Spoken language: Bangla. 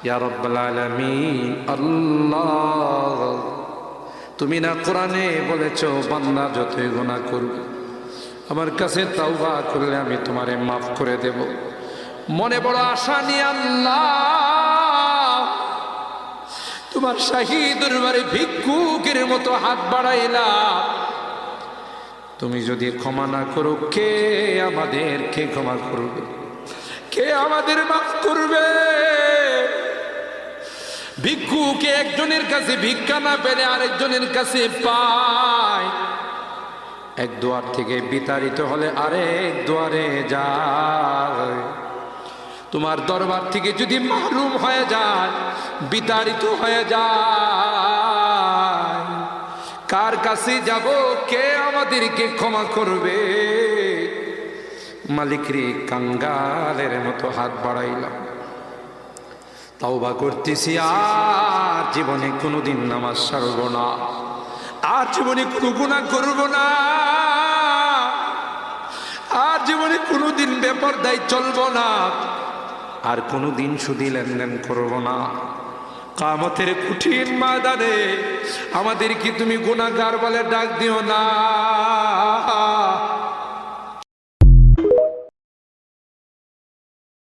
ইয়া রাব্বাল আলামিন। আল্লাহ, তুমি না কোরআনে বলেছো বান্দা যতই গুনাহ করবে আমার কাছে তাওবা করলে আমি তোমারে মাফ করে দেব। মনে বড় আশা নিয়ে আল্লাহ তোমার শাহী দরবারে ভিক্ষুকের মতো হাত বাড়াইলাম। তুমি যদি ক্ষমা না করো, কে আমাদেরকে ক্ষমা করবে? কে আমাদের মাফ করবে? ভিক্ষুকে একজনের কাছে ভিক্ষা না পেলে আরেকজনের কাছে পায়। এক দুয়ার থেকে বিতাড়িত হলে আরেক দুয়ারে যায়। তোমার দরবার থেকে যদি মাহরুম হয়ে যায়, বিতাড়িত হয়ে যায়, কার কাছে যাব? কে আমাদেরকে ক্ষমা করবে? মালিক রে, কাঙ্গালের মতো হাত বাড়াইলাম, তাওবা করতেছি, আর জীবনে কোনোদিন নামাজ ছাড়ব না, আর জীবনে কোনো গুনাহ করব না, আর জীবনে কোনোদিন বেপরদায় চলব না, আর কোনোদিন সুদী লেনদেন করব না। কিয়ামতের কঠিন ময়দানে আমাদেরকে তুমি গুনাহগার বলে ডাক দিও না।